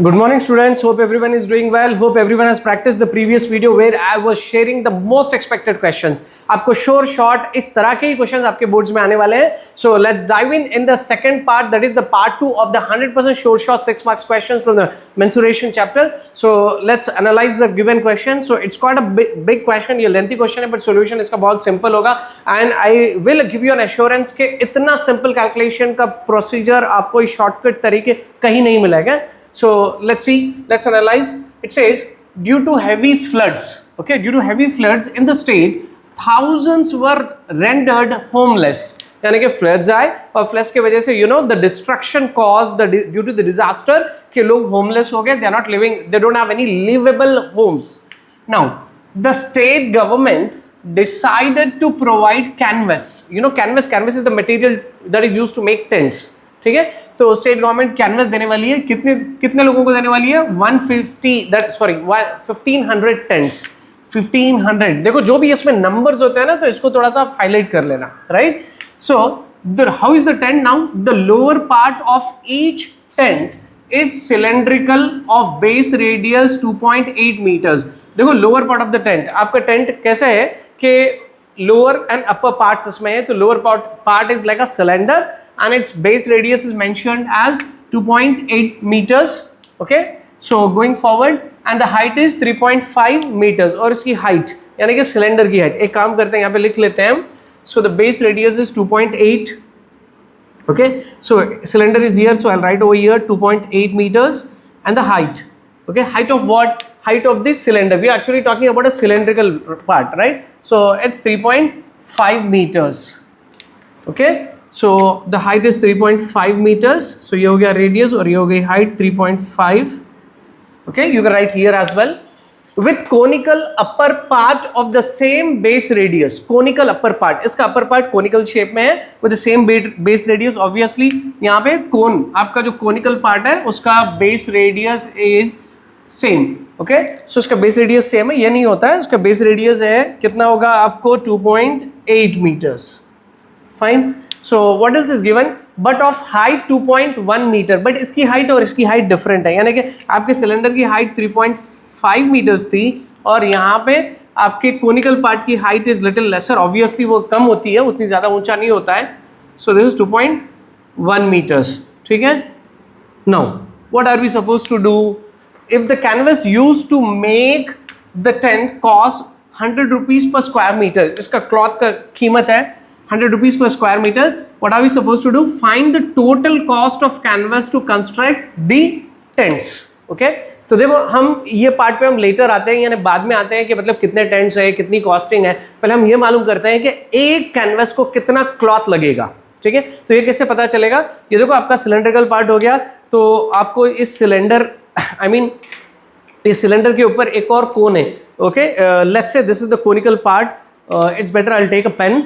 Good morning students, hope everyone is doing well, hope everyone has practiced the previous video where I was sharing the most expected questions. आपको short short इस तरह के ही questions आपके boards में आने वाले हैं. So let's dive in the second part, that is the part 2 of the 100% short short 6 marks questions from the mensuration chapter. So let's analyze the given question. So it's quite a big question, ये lengthy question है but solution इसका बहुत simple होगा and I will give you an assurance कि इतना simple calculation का procedure आपको इस shortcut तरीके कहीं नहीं मिलेगा. So let's see, let's analyze. It says due to heavy floods, okay, due to heavy floods in the state, thousands were rendered homeless. यानी कि floods आए और floods के वजह से the destruction caused due to the disaster कि लोग homeless हो गए, they are not living, they don't have any livable homes. Now the state government decided to provide canvas. Canvas is the material that is used to make tents. ठीक है, तो state government canvas देने वाली है. कितने लोगों को देने वाली है? 1500 टेंट्स. 1500. देखो जो भी इसमें नंबर्स होते हैं ना, तो इसको थोड़ा सा हाईलाइट कर लेना, right. So how is the tent now? The lower part of each tent is cylindrical of base radius 2.8 meters. देखो lower part of the tent, आपका टेंट कैसे है कि lower and upper parts इसमें है. तो lower part is like a cylinder and its base radius is mentioned as 2.8 meters. Okay, so going forward and the height is 3.5 meters. और इसकी height यानी कि cylinder की height, एक काम करते हैं यहाँ पे लिख लेते हैं हम. So the base radius is 2.8. Okay, so cylinder is here, so I'll write over here 2.8 meters and the height. Okay, height of what? Height of this cylinder. We are actually talking about a cylindrical part, right? So it's 3.5 meters. Okay, so the height is 3.5 meters. So ये हो गया radius और ये हो गई height 3.5. Okay, you can write here as well. With conical upper part of the same base radius. Conical upper part. इसका upper part conical shape में है with the same base radius. Obviously यहाँ पे cone, आपका जो conical part है उसका base radius is same. Okay, so इसका बेस रेडियस सेम है, ये नहीं होता है. इसका बेस रेडियस है कितना होगा आपको? 2.8 meters. Fine. So what else is given? But of height 2.1 meter. But इसकी हाइट और इसकी हाइट डिफरेंट है, यानी कि आपके सिलेंडर की हाइट 3.5 मीटर्स थी और यहाँ पे आपके कोनिकल पार्ट की height is little lesser. Obviously वो कम होती है, उतनी ज़्यादा ऊंचा नहीं होता है. So this is 2.1 meters. ठीक है. Now what are we suppose to do? If the canvas used to make the tent cost 100 rupees per square meter, इसका cloth का कीमत है 100 rupees per square meter. What are we supposed to do? Find the total cost of canvas to construct the tents. Okay? तो देखो हम ये part पे हम लेटर आते हैं, यानी बाद में आते हैं कि मतलब कितने टेंट्स है, कितनी कॉस्टिंग है. पहले हम ये मालूम करते हैं कि एक कैनवस को कितना क्लॉथ लगेगा. ठीक है, तो ये कैसे पता चलेगा? ये देखो आपका सिलेंड्रिकल पार्ट हो गया, तो आपको इस सिलेंडर इस सिलेंडर के ऊपर एक और कोन है. Okay, let's say this is the conical part. It's better I will take a pen.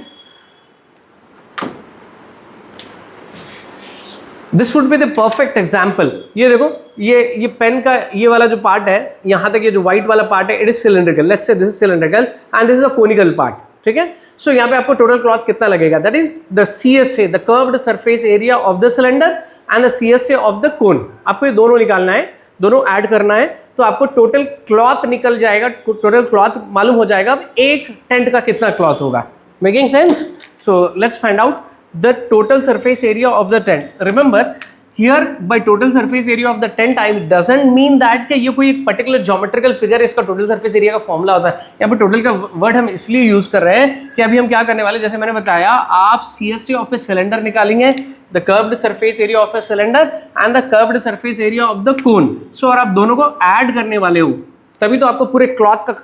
This would be the perfect example. ये देखो, ये पेन का ये वाला जो पार्ट है, यहाँ तक ये जो व्हाइट वाला पार्ट है, it is cylindrical. Let's say this is cylindrical and this is a conical part. ठीक है, सो यहाँ पे आपको टोटल क्लॉथ कितना लगेगा? That is the CSA, the curved surface area of the cylinder and the CSA of the कोन. आपको ये दोनों निकालना है, दोनों ऐड करना है, तो आपको टोटल क्लॉथ निकल जाएगा. टोटल क्लॉथ मालूम हो जाएगा अब एक टेंट का कितना क्लॉथ होगा. Making sense? So let's find out the total surface area of the tent. Remember here by total surface area of the tent I doesn't mean that कि ये कोई एक पर्टिकुलर ज्योमेट्रिकल फिगर है, इसका total surface area का formula होता है. यहाँ पे टोटल का वर्ड हम इसलिए यूज कर रहे हैं कि अभी हम क्या करने वाले, जैसे मैंने बताया, आप CSA ऑफ ए सिलेंडर निकालेंगे, the curved surface area of a cylinder and the curved surface area of the cone. So और आप दोनों को ऐड करने वाले हो, तभी तो आपको पूरे क्लॉथ का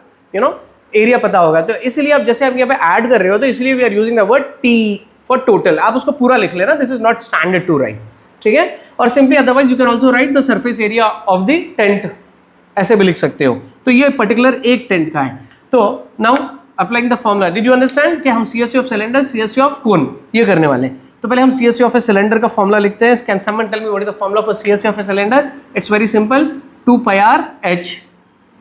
एरिया पता होगा. तो इसलिए आप जैसे आप यहाँ पे ऐड कर रहे हो, तो इसलिए we are using the word T for total. आप उसको पूरा लिख लेना, this is not standard to write. ठीक है, और simply otherwise you can also write the surface area of the tent, ऐसे भी लिख सकते हो. तो ये पर्टिकुलर एक टेंट का है. तो now applying the formula, did you understand कि हम CSA of cylinder, CSA of cone ये करने वाले हैं. तो पहले हम CSA ऑफ ए सिलेंडर का फॉर्मूला लिखते हैं. Can someone tell me what is the formula for CSA of a cylinder? It's very simple, 2 pi r h.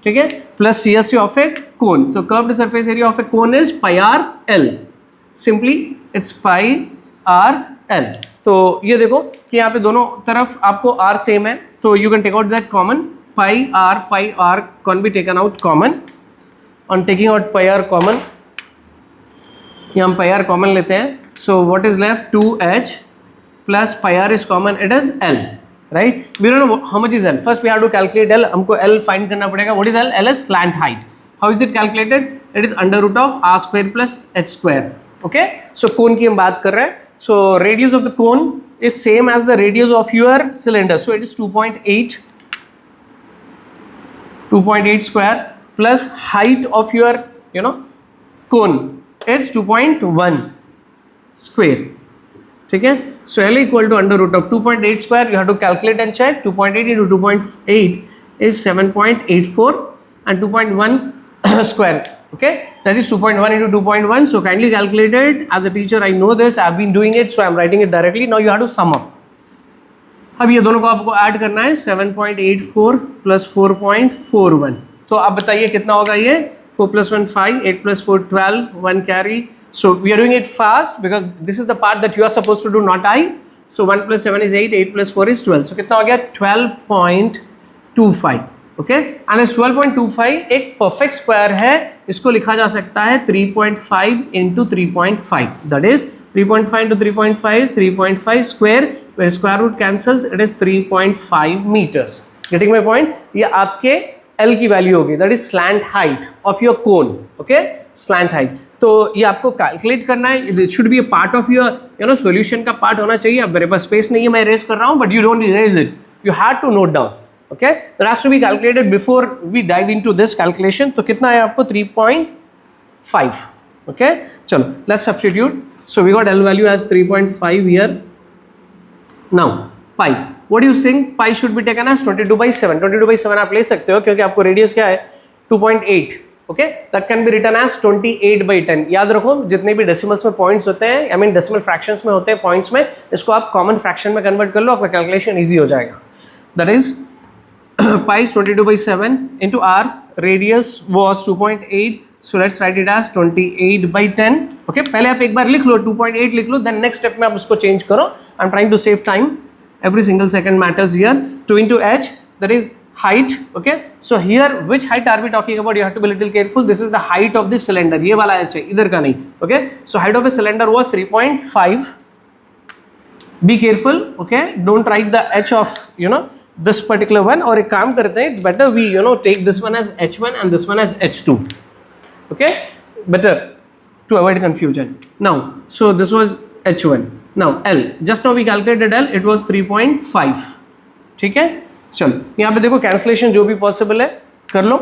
ठीक है, plus CSA of a cone. तो curved surface area of a cone is pi r l. Simply it's pi r l. तो ये देखो कि यहाँ पे दोनों तरफ आपको r सेम है, तो you can take out that common. Pi r can be taken out common. On taking out pi r common, ये हम pi r common लेते हैं. So what is left? 2h plus pi r is common. It is L, right? We don't know how much is L. First we have to calculate L. हमको L find करना पड़ेगा. What is L? L is slant height. How is it calculated? It is under root of r square plus h square. Okay? So cone की हम बात कर रहे हैं. So radius of the cone is same as the radius of your cylinder. So it is 2.8 square plus height of your cone is 2.1 square. ठीक है. So L equal to under root of 2.8 square. You have to calculate and check. 2.8 into 2.8 is 7.84 and 2.1 square. Okay, that is 2.1 into 2.1. So kindly calculate it. As a teacher I know this, I have been doing it, so I am writing it directly. Now you have to sum up. अब ये दोनों को आपको add करना है. 7.84 plus 4.41. तो आप बताइए कितना होगा ये. 4 plus 1 5, 8 plus 4 12, 1 carry. So we are doing it fast because this is the part that you are supposed to do, not I. So 1 plus 7 is 8, 8 plus 4 is 12. So कितना हो गया? 12.25. ओके, एंड 12.25 एक परफेक्ट स्क्वायर है. इसको लिखा जा सकता है 3.5 into 3.5. That is 3.5 into 3.5 is 3.5 square. where square root cancels, it is 3.5 meters. Getting my point? ये आपके L की वैल्यू होगी. That is slant height of your cone. Okay, slant height. तो ये आपको कैलकुलेट करना है. It should be a part of your solution का पार्ट होना चाहिए. अब मेरे पास स्पेस नहीं है, मैं इरेज कर रहा हूँ, but you don't erase it. You have to note down. Okay, that has to be calculated before we dive into this calculation. तो कितना है आपको? 3.5. Okay, चलो let's substitute. So we got L value as 3.5 here. Now pi, what do you think? Pi should be taken as 22/7. 22/7 आप ले सकते हो क्योंकि आपको रेडियस क्या है? 2.8. Okay, that can be written as 28/10. याद रखो, जितने भी डेसिमल्स में पॉइंट्स होते हैं, आई मीन डेसिमल फ्रैक्शंस में होते हैं पॉइंट्स में, इसको आप कॉमन फ्रैक्शन में कन्वर्ट कर लो, आपका कैलकुलेशन ईजी हो जाएगा. That is pi is 22/7 into r. Radius was 2.8. So let's write it as 28/10. Okay, पहले आप एक बार लिख लो, 2.8 लिख लो, then next step में आप उसको change करो. I'm trying to save time. Every single second matters here. 2 into h, that is height. Okay, so here which height are we talking about? You have to be a little careful. This is the height of the cylinder. ये वाला h है, इधर का नहीं. Okay, so height of a cylinder was 3.5. Be careful. Okay, don't write the h of this particular one. और एक काम करते हैं, it's better we take this one as h1 and this one as h2. Okay, better to avoid confusion. Now so this was h1. Now L, just now we calculated L, it was 3.5. ठीक है, चलो यहाँ पे देखो cancellation जो भी possible है कर लो.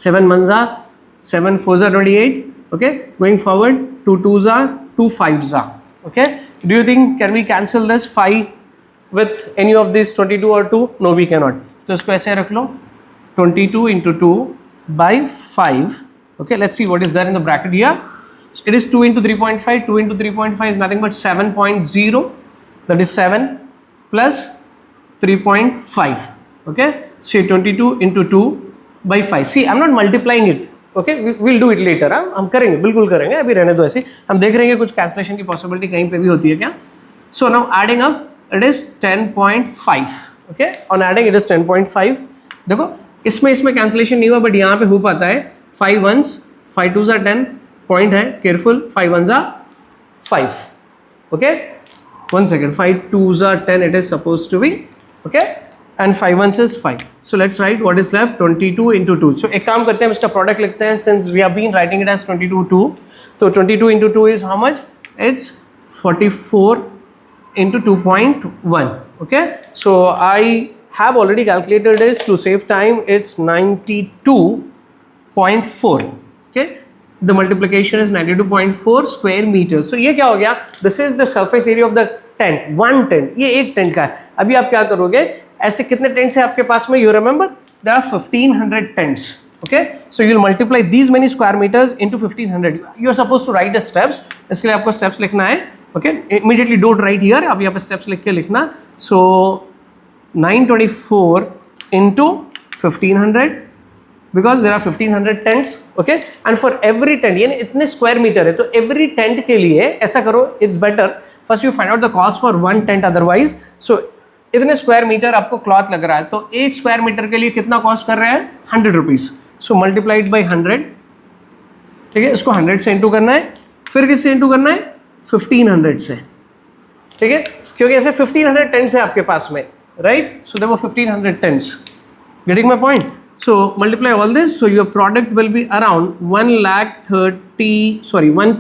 7 1s are 7 4s are 28. Okay, going forward 2 2s are 2 5s are. Okay, do you think can we cancel this 5 with any of these 22 or 2? No, we cannot. तो इसको ऐसे रख लो, 22 into 2 by 5. Okay, let's see what is there in the bracket here. So it is 2 into 3.5. 2 into 3.5 is nothing but 7.0. That is 7 plus 3.5. Okay, so 22 into 2 by 5. See, I'm not multiplying it. Okay, we'll do it later. हम करेंगे, बिल्कुल करेंगे. अभी रहने दो ऐसे. हम देख रहे हैं कुछ कैंसलेशन की पॉसिबिलिटी कहीं पे भी होती है क्या. So now adding up, it is 10.5. Okay, on adding it is 10.5. देखो इसमें कैंसलेशन नहीं हुआ, बट यहाँ पे हो पाता है. 5 1s, 5 2s are 10. पॉइंट है, careful. 5 1s are 5. Okay, 1 second. 5 2s are 10. It is supposed to be. Okay, and 5 1s is 5. So let's write what is left. 22 into 2. So एक काम करते हैं, मिस्टर प्रोडक्ट लिखते हैं, since we have been writing it as 22 2. तो 22 into 2 is how much? It's 44 into 2.1. Okay, so I have already calculated this to save time. It's 92.4. Okay, the multiplication is 92.4 square meters. So ये क्या हो गया? This is the surface area of the tent. One tent. ये एक tent का है. अभी आप क्या करोगे? ऐसे कितने टेंट्स हैं आपके पास में? You remember there are 1500 tents. Okay, so you'll multiply these many square meters into 1500. You are supposed to write the steps. इसके लिए आपको steps लिखना है. Okay, immediately don't write here. आप यहाँ पे steps लिख के लिखना. So 924 into 1500, because there are 1500 tents. Okay, and for every tent, यानी इतने square meter है, तो every tent के लिए ऐसा करो, it's better first you find out the cost for one tent. Otherwise, so इतने स्क्वायर मीटर आपको क्लॉथ लग रहा है, तो 1 स्क्वायर मीटर के लिए कितना कॉस्ट कर रहे हैं? 100 रुपीज। सो मल्टीप्लाइड बाई 100, ठीक है, इसको 100 से इंटू करना है, फिर किससे इंटू करना है? 1500 से, ठीक है, क्योंकि ऐसे 1500 टेंस है आपके पास में, right? So there were 1500 tens, getting my point? So multiply all this, so your product will be around 1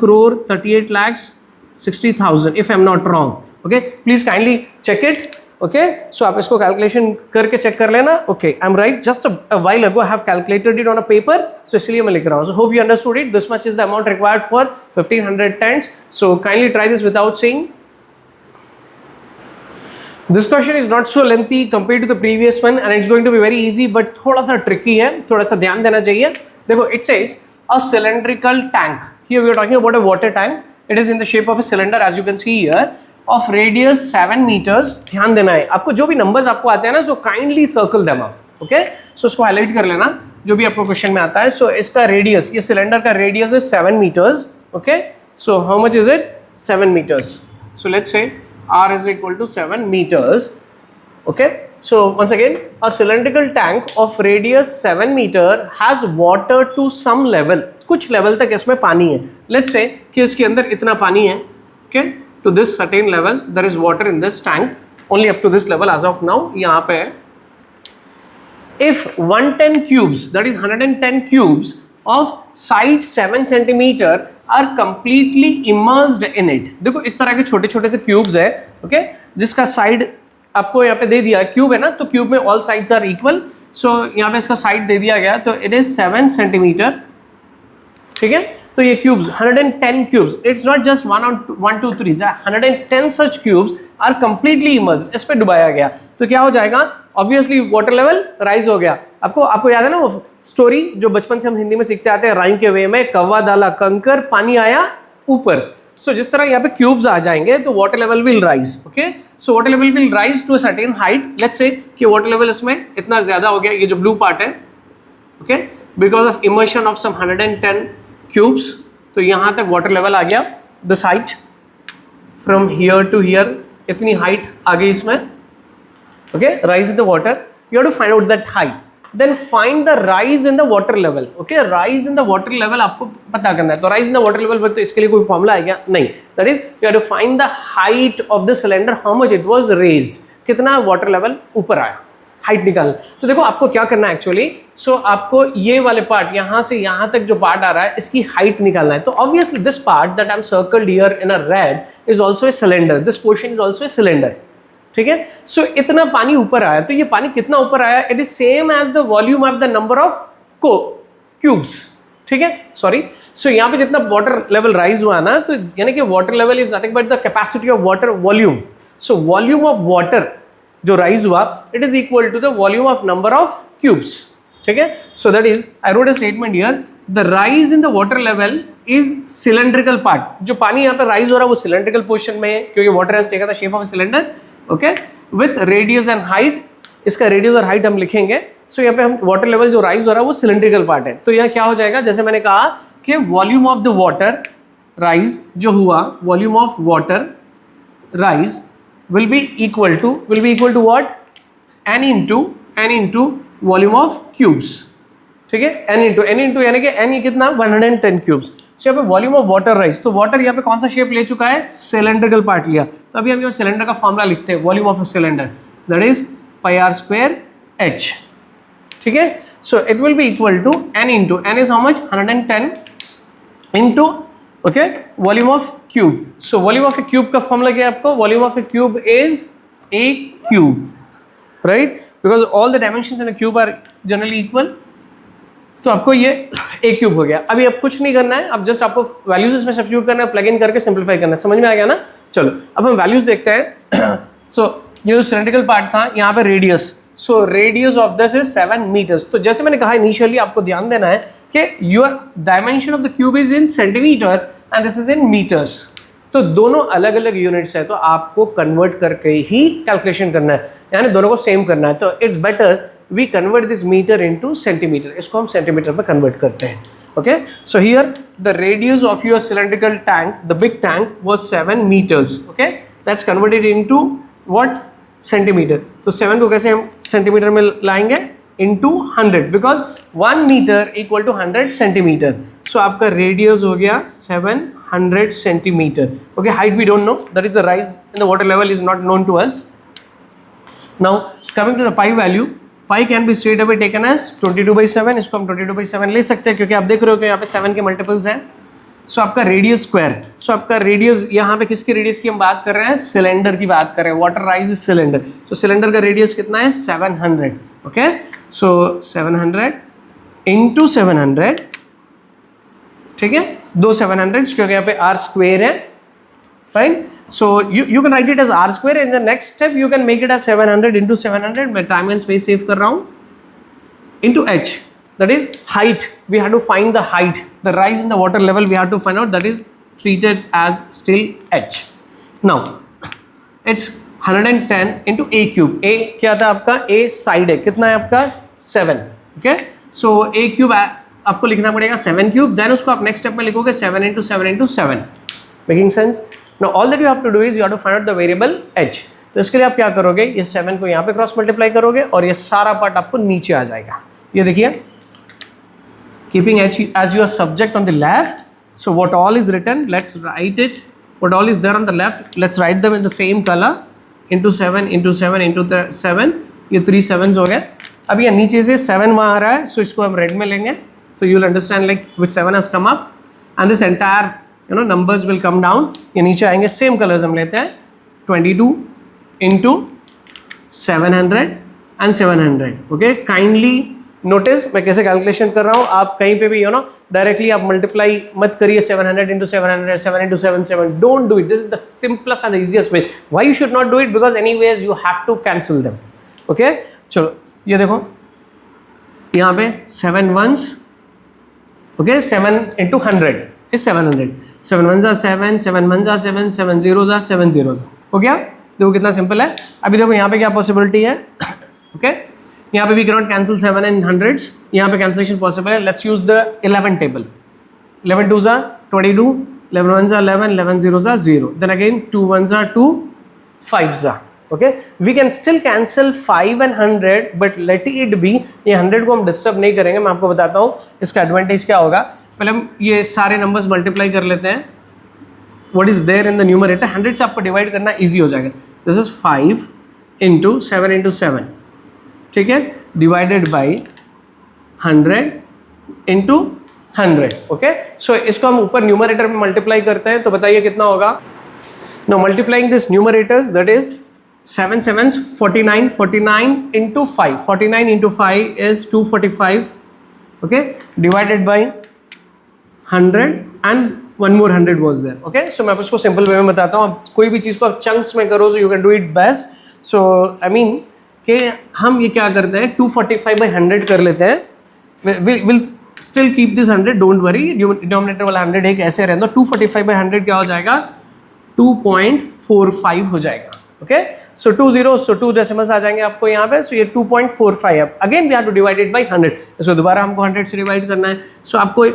crore 38 lakhs 60,000 if I'm not wrong. Okay, please kindly check it. Okay, so आप इसको calculation करके check कर लेना. Okay, I'm right. Just a while ago I have calculated it on a paper, so इसलिए मैं लिख रहा हूँ. So hope you understood it. This much is the amount required for 1500 tents. So kindly try this without saying. This question is not so lengthy compared to the previous one and it's going to be very easy, but थोड़ा सा tricky है, थोड़ा सा ध्यान देना चाहिए. देखो, it says a cylindrical tank. Here we are talking about a water tank. It is in the shape of a cylinder, as you can see here, of radius 7 meters. ध्यान देना है, आपको जो भी numbers आपको आते हैं ना, so kindly circle them up. Okay? So इसको highlight कर लेना, जो भी आपको question में आता है. So इसका radius, ये cylinder का radius is 7 meters. Okay? So how much is it? 7 meters. So let's say R is equal to 7 meters. Okay, so once again, a cylindrical tank of radius 7 meter has water to some level. कुछ level तक इसमें पानी है. Let's say कि इसके अंदर इतना पानी है. Okay, to this certain level there is water in this tank. Only up to this level as of now. यहाँ पे है. If 110 cubes, that is 110 cubes of side 7 centimeter are completely immersed in it. देखो, इस तरह के छोटे छोटे से क्यूब्स है, ओके, जिसका साइड आपको यहाँ पे दे दिया, क्यूब है ना, तो क्यूब में ऑल साइड्स आर इक्वल. सो यहाँ पे इसका साइड दे दिया गया, तो इट इज 7 सेंटीमीटर, ठीक है. तो ये cubes 110 cubes, it's not just 1 2 3, 110 such cubes are completely immersed, इस पे डुबाया गया. तो क्या हो जाएगा? ऑब्वियसली वाटर लेवल राइज हो गया. आपको याद है ना वो स्टोरी जो बचपन से हम हिंदी में सीखते आते हैं राइम के वे में, कौवा डाला कंकर पानी आया ऊपर. सो जिस तरह यहाँ पे क्यूब्स आ जाएंगे तो water level will rise. Okay, so water level will rise to a certain height. Let's say कि वाटर लेवल इसमें इतना ज्यादा हो गया, ये जो ब्लू पार्ट है, okay, because of immersion of some 110 cubes. तो यहाँ तक वाटर लेवल आ गया. This height from here to here, इतनी हाइट आ गई इसमें. Okay, rise in the water, you have to find out that height. Then find the rise in the water level. Okay, rise in the water level आपको पता करना है. तो rise in the water level पर तो इसके लिए कोई फॉर्मूला है क्या? नहीं. That is, you have to find the height of the cylinder, how much it was raised. कितना water level ऊपर आया, हाइट निकालना. तो देखो आपको क्या करना है एक्चुअली. सो आपको ये वाले पार्ट, यहाँ से यहाँ तक जो पार्ट आ रहा है, इसकी हाइट निकालना है. तो obviously this part that I am circled here in a red is also a cylinder. This portion is also a cylinder, ठीक है. सो इतना पानी ऊपर आया, तो ये पानी कितना ऊपर आया? It is same as the volume of the number of cubes, ठीक है, सॉरी. सो यहाँ पे जितना वाटर लेवल राइज हुआ ना, तो यानी कि water level is nothing but the capacity of water volume. So volume of water जो राइज हुआ, it is equal to the volume of number of cubes, ठीक है. So that is, I wrote a statement here, the rise in the water level is cylindrical part. जो पानी यहाँ पे rise हो रहा है वो सिलेंड्रिकल पोर्शन में है, क्योंकि water has taken the shape of a cylinder. Okay, with radius and height. इसका रेडियस और हाइट हम लिखेंगे. सो यहाँ पे हम वाटर लेवल जो राइज हो रहा है वो सिलेंड्रिकल पार्ट है. तो यहाँ क्या हो जाएगा, जैसे मैंने कहा कि volume of the water rise जो हुआ, volume of water rise will be equal to what? n into volume of cubes, ठीक है. n इंटू यानी कि n कितना? 110 क्यूब्स. तो यहाँ पे वॉल्यूम ऑफ वाटर राइज, तो वाटर यहाँ पे कौन सा शेप ले चुका है? सिलेंड्रिकल पार्ट लिया. तो अभी हम यहाँ सिलेंडर का फॉर्मूला लिखते हैं, volume of cylinder, that is πr² h, ठीक है. So it will be equal to n is how much? 110 into, okay, volume of cube. So volume of a cube का फॉर्मूला क्या है आपको? Volume of a cube is a cube, right, because all the dimensions in a cube are generally equal. तो आपको ये ए cube हो गया. अभी अब कुछ नहीं करना है, अब जस्ट आपको वैल्यूज इसमें सब्स्टिट्यूट करना है, प्लग इन करके सिंपलीफाई करना है. समझ में आ गया ना? चलो अब हम वैल्यूज देखते हैं. सो ये जो सिलेंड्रिकल पार्ट था, यहाँ पे radius, so radius of this is 7 metres. तो जैसे मैंने कहा इनिशियली, आपको ध्यान देना है कि your dimension of the cube is in centimetre and this is in metres. तो दोनों अलग अलग यूनिट्स है, तो आपको कन्वर्ट करके ही कैलकुलेशन करना है, यानी दोनों को सेम करना है. तो it's better we convert this meter into centimeter. इसको हम सेंटीमीटर में कन्वर्ट करते हैं. Okay, so here the radius of your cylindrical tank, the big tank, was 7 meters. Okay, that's converted into what? Centimeter. तो 7 को कैसे हम सेंटीमीटर में लाएंगे? Into 100, because 1 meter equal to 100 centimeter. So आपका रेडियस हो गया 700 centimeter. Okay, height we don't know, that is the rise in the water level is not known to us. Now coming to the pi value, pi can be straight away taken as 22/7। इसको हम 22/7 ले सकते हैं क्योंकि आप देख रहे हो कि यहाँ पे 7 के मल्टीपल्स हैं। सो आपका रेडियस स्क्वायर, सो आपका रेडियस यहाँ पे किसके रेडियस की हम बात कर रहे हैं? सिलेंडर की बात कर रहे हैं। वाटर राइज सिलेंडर, तो सिलेंडर का रेडियस कितना है? 700। ओके, सो 700 इंटू 700, ठीक है, दो 700 क्योंकि यहाँ पे आर स्क्वेयर है। Fine, so you can write it as r square. In the next step you can make it as 700 into 700. मैं time and space save कर रहा हूँ, into h, that is height. We have to find the height, the rise in the water level we have to find out, that is treated as still h. Now it's 110 into a cube. a क्या था आपका? a side है, कितना है आपका? 7. okay, so a cube आपको लिखना पड़ेगा 7 cube, then उसको आप next step में लिखोगे 7 into 7 into 7. Making sense? Now all that you have to do is you have to find out the variable h. तो इसके लिए आप क्या करोगे? ये 7 को यहाँ पे क्रॉस मल्टीप्लाई करोगे और ये सारा पार्ट आपको नीचे आ जाएगा। ये देखिए, keeping h as your subject on the left, so what all is written, let's write it. What all is there on the left, let's write them in the same color, into 7 into 7 into 7. ये 3 7s हो गए। अब ये नीचे से 7 वहाँ आ रहा है, so इसको हम रेड में लेंगे, so you will understand like which 7 has come up, and this entire numbers will come down. ये नीचे आएंगे, सेम कलर्स हम लेते हैं, 22 into 700 and 700. Okay, kindly notice मैं कैसे कैलकुलेशन कर रहा हूँ। आप कहीं पे भी डायरेक्टली आप मल्टीप्लाई मत करिए 700 into 700, 7 into 7 7. Don't do it. This is the simplest and the easiest way. Why you should not do it? Because anyways you have to cancel them. Okay, चलो ये देखो, यहाँ पे 7 ones, okay, 7 into 100 is 700. 7 ones are 7, 7 ones are 7, 7 zeros are 7 zeros. हो गया? देखो कितना simple है। अभी देखो यहाँ पे क्या पॉसिबिलिटी है? ओके, यहाँ पे we can not cancel 7 and hundreds, यहाँ पे कैंसिलेशन पॉसिबल है। Let's use the 11 table. 11 2s are 22, 11 1s are 11, 11 zeros are 0. Then again 2 1s are 2, 5s are. Okay, we can still cancel 5 and 100, but let it be. ये 100 को हम disturb नहीं करेंगे। मैं आपको बताता हूँ इसका एडवांटेज क्या होगा। पहले हम ये सारे नंबर्स मल्टीप्लाई कर लेते हैं। What is there in the numerator, 100 से आपको डिवाइड करना इजी हो जाएगा। दिस इज 5 into 7 into 7, ठीक है, डिवाइडेड बाई 100 into 100. ओके, सो इसको हम ऊपर न्यूमरेटर में मल्टीप्लाई करते हैं, तो बताइए कितना होगा। No multiplying this numerators, that is 7 7s 49, 49 into 5, 49 into 5 is 245. okay, divided by 100 and one more 100 was there. okay, so मैं आपको सिंपल वे में बताता हूँ। आप कोई भी चीज़ को आप चंक्स में करो, so you can do it best. so I mean कि हम ये क्या करते हैं, 245/100 कर लेते हैं। we'll still keep this 100, don't worry, denominator वाला 100 एक ऐसे रहने दो। 245/100 क्या हो जाएगा? 2.45 हो जाएगा। Okay, so 2 zeros, so 2 decimals आ जाएंगे आपको यहाँ पे। सो ये 2.45 अब again we have to divide it by 100। इसको दोबारा हमको 100 से डिवाइड करना है। सो आपको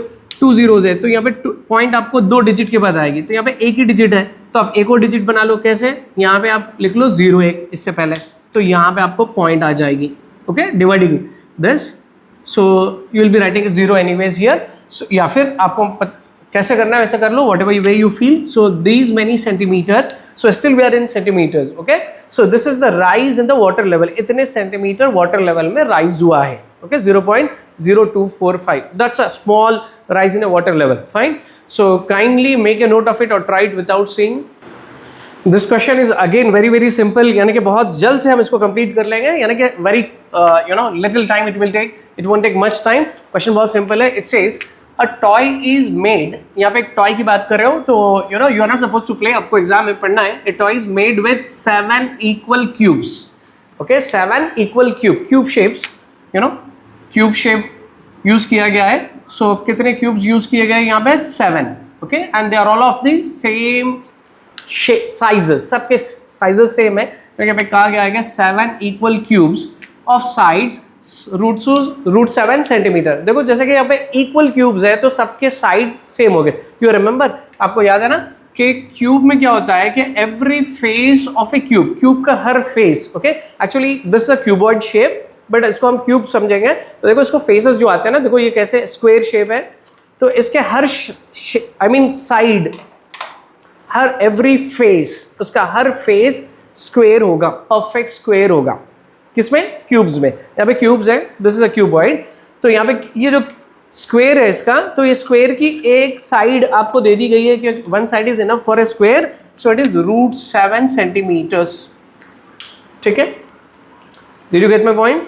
2 zeros है, तो यहाँ पे पॉइंट आपको 2 डिजिट के बाद आएगी, तो यहाँ पे एक ही डिजिट है, तो आप एक और डिजिट बना लो। कैसे? यहाँ पे आप लिख लो 0 1 इससे पहले, तो यहाँ पे आपको पॉइंट आ जाएगी। Okay, dividing this, so you will be writing 0 anyways here. So या फिर आपको कैसे करना है वैसे कर लो, whatever way you feel. So these many centimeter, so still we are in centimeters. Okay, so this is the rise in the water level. इतने सेंटीमीटर वाटर लेवल में राइज हुआ है। Okay, 0.0245, that's a small rise in a water level. Fine, so kindly make a note of it और try it without seeing. This question is again very very simple, यानी कि बहुत जल्द से हम इसको कंप्लीट कर लेंगे, यानी कि very little time it will take, it won't take much time. Question बहुत सिंपल है। It says a toy is made, यहाँ पे एक टॉय की बात कर रहे हो, तो you are not suppose to play, आपको एग्जाम में पढ़ना है। A toy is made with 7 equal cubes. Okay, 7 equal cube shapes, cube shape use किया गया है। सो कितने क्यूब्स यूज किए गए यहाँ पे? 7. Okay, and they are all of the same sizes, सबके साइजेस सेम है। तो यहाँ पे कहा गया है कि 7 equal cubes of sides root 7 centimetre. देखो जैसे कि यहाँ पे इक्वल क्यूब्स है, तो सबके साइड्स सेम हो गए। यू रिमेंबर, आपको याद है ना, कि क्यूब में क्या होता है कि every face of a cube का हर face, okay, actually this is a cuboid shape but इसको हम क्यूब समझेंगे। तो देखो इसको फेसेस जो आते हैं ना, देखो ये कैसे स्क्वायर शेप है, तो इसके हर साइड, हर एवरी फेस, उसका हर फेस स्क्वायर होगा, परफेक्ट स्क्वायर होगा। किसमें? क्यूब्स में। यहाँ पे क्यूब्स है, दिस इज अ क्यूबॉइड। तो यहाँ पे ये जो स्क्वायर है इसका, तो ये स्क्वायर की एक साइड आपको दे दी गई है कि one side is enough for a square, so it is √7 centimetres. ठीक है, did you get my point?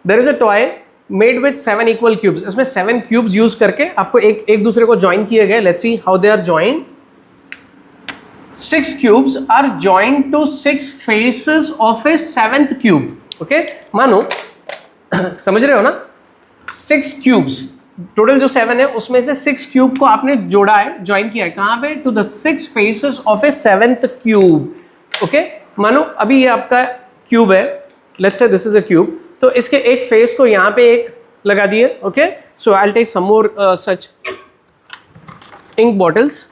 There is a toy made with 7 equal cubes. इसमें 7 क्यूब्स यूज करके आपको एक दूसरे को ज्वाइन किए गए। Let's see how they are joined. 6 cubes are joined to 6 faces of a 7th cube. Okay, मानो समझ रहे हो ना, 6 क्यूब्स, टोटल जो 7 है उसमें से 6 क्यूब को आपने जोड़ा है, ज्वाइन किया है। कहां पे? To the 6 faces of a 7th cube. Okay, मानो अभी ये आपका क्यूब है, let's say this is a cube, तो इसके एक फेस को यहां पे एक लगा दिए। Okay, so I will take some more such ink bottles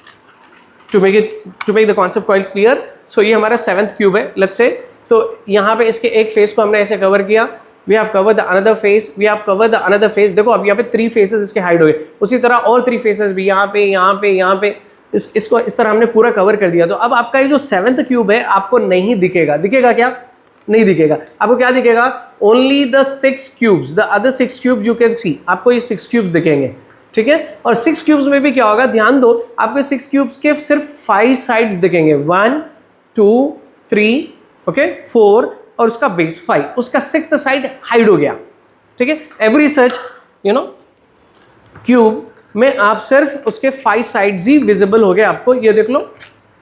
to make the concept quite clear. So ये हमारा 7th क्यूब है, let's say। तो यहाँ पे इसके एक फेस को हमने ऐसे कवर किया, we have covered the another face, we have covered the another face। देखो अब यहाँ पे 3 फेसेस इसके हाइड हो गए, उसी तरह और 3 फेसेस भी यहाँ पे, यहाँ पे, यहाँ पे, इसको इस तरह हमने पूरा कवर कर दिया। तो अब आपका ये जो 7th क्यूब है आपको नहीं दिखेगा। दिखेगा क्या? नहीं दिखेगा। आपको क्या दिखेगा? Only the 6 cubes, the other 6 cubes you can see. आपको ये 6 क्यूब्स दिखेंगे। ठीक है, और 6 क्यूब्स में भी क्या होगा, ध्यान दो, आपके 6 क्यूब्स के सिर्फ 5 साइड्स दिखेंगे, 1 2 3, ओके, 4 और उसका बेस 5, उसका 6th साइड हाइड हो गया। ठीक है, एवरी सच क्यूब में आप सिर्फ उसके 5 साइड्स ही विजिबल हो गए आपको। ये देख लो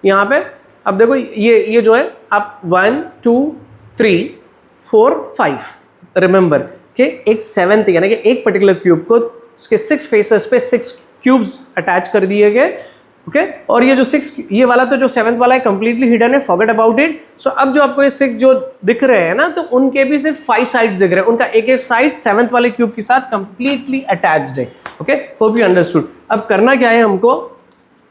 यहाँ पे, अब देखो ये जो है, आप 1 2 3 4 5 रिमेंबर कि एक 7th यानी कि एक पर्टिकुलर क्यूब को उसके 6 फेसेस पे 6 क्यूब्स अटैच कर दिए गए। ओके, और ये जो 6, ये वाला तो जो 7th वाला है कंप्लीटली हिडन है, फॉरगेट अबाउट इट। सो अब जो आपको ये 6 जो दिख रहे हैं ना, तो उनके भी सिर्फ 5 साइड्स दिख रहे हैं, उनका एक एक साइड 7th वाले क्यूब के साथ कंप्लीटली अटैच्ड है। Okay, hope you understood. अब करना क्या है हमको?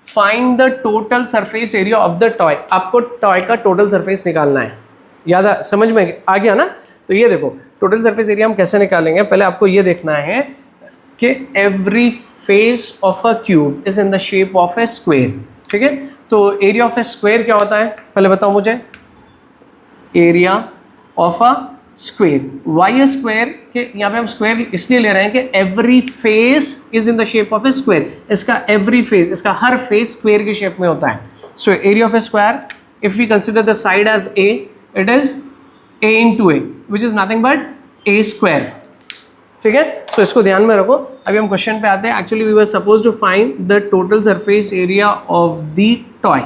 Find the total surface area of the toy. आपको टॉय का टोटल सरफेस निकालना है। याद समझ में आ गया ना? तो ये देखो टोटल सरफेस एरिया हम कैसे निकालेंगे। पहले आपको ये देखना है कि every face of a cube is in the shape of a square. ठीक है, तो एरिया ऑफ ए स्क्वायर क्या होता है पहले बताओ मुझे। Area of a square, why a square, के यहाँ पे हम स्क्वायर इसलिए ले रहे हैं कि every face is in the shape of a square. इसका एवरी फेस, इसका हर फेस स्क्वायर के शेप में होता है। So area of a square, if we consider the side as a, it is a into a, which is nothing but a square। ठीक है, सो इसको ध्यान में रखो। अभी हम क्वेश्चन पे आते हैं। Actually we were suppose to find the total surface area of the toy.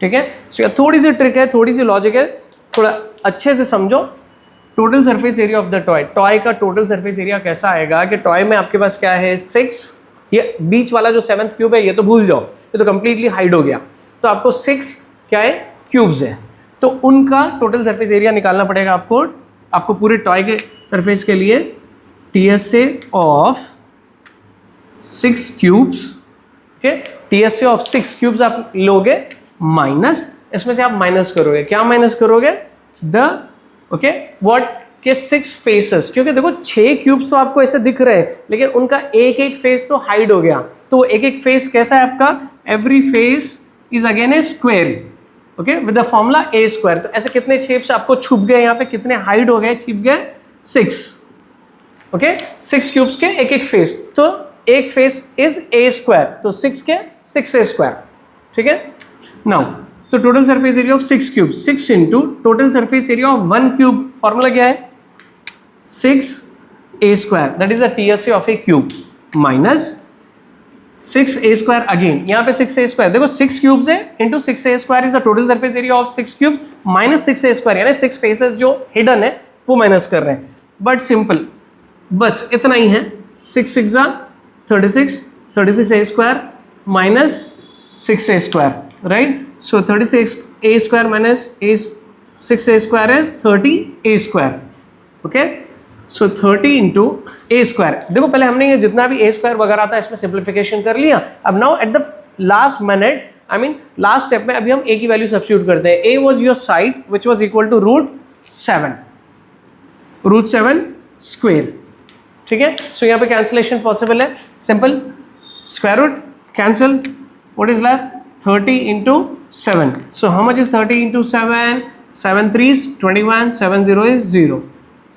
ठीक है, सो ये थोड़ी सी ट्रिक है, थोड़ी सी लॉजिक है, थोड़ा अच्छे से समझो। Total surface area of the toy, toy का टोटल सरफेस एरिया कैसा आएगा कि टॉय में आपके पास क्या है 6, ये बीच वाला जो 7th क्यूब है ये तो भूल जाओ, ये तो कंप्लीटली हाइड हो गया। तो आपको 6 क्या है क्यूब्स है, तो उनका टोटल सरफेस एरिया निकालना पड़ेगा आपको पूरे टॉय के सरफेस के लिए। TSA of 6 cubes, okay, TSA of 6 cubes आप लोगे माइनस, इसमें से आप माइनस करोगे, क्या माइनस करोगे? द ओके व्हाट के 6 फेसेस, क्योंकि देखो 6 क्यूब्स तो आपको ऐसे दिख रहे हैं लेकिन उनका एक एक फेस तो हाइड हो गया। तो एक एक फेस कैसा है आपका? Every face is again A square, okay, with the formula A square. तो ऐसे कितने शेप्स आपको छुप गए यहाँ पे, कितने हाइड हो गए, छिप गए? 6। ओके, 6 क्यूब्स के एक एक फेस, तो एक फेस इज ए स्क्वायर, तो 6 के 6a स्क्वायर। ठीक है, नाउ तो total surface area of 6 cube, 6 into total surface area of 1 cube, formula क्या है? 6a square, that is the TSA of a cube, minus 6a square again, यहाँ पे 6a square, देखो 6 क्यूब्स है into 6a square is the total surface area of 6 cubes minus 6a square, यानी 6 faces जो hidden है वो minus कर रहे हैं। बट सिंपल, बस इतना ही है। 6 6 36, 36a square minus 6a square, right? So 36a square minus 6a square is 30a square. Okay, so 30 into A square. देखो पहले हमने ये जितना भी ए स्क्वायर वगैरह था इसमें सिंप्लीफिकेशन कर लिया। अब now at the last minute I mean last step में अभी हम a की वैल्यू सब्स्टिट्यूट करते हैं. a was your side which was equal to root 7 square. ठीक है, सो यहाँ पे कैंसिलेशन पॉसिबल है. Simple square root cancel. What is left? 30 into 7. So how much is 30 into 7? 7 3s 21, 7 0 is 0.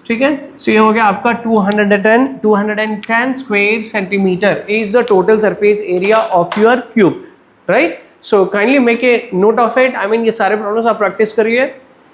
ठीक है, सो ये हो गया आपका 210 square centimetre is the total surface area of your cube, right. So kindly make a note of it. I mean ये सारे problems आप practice करिए.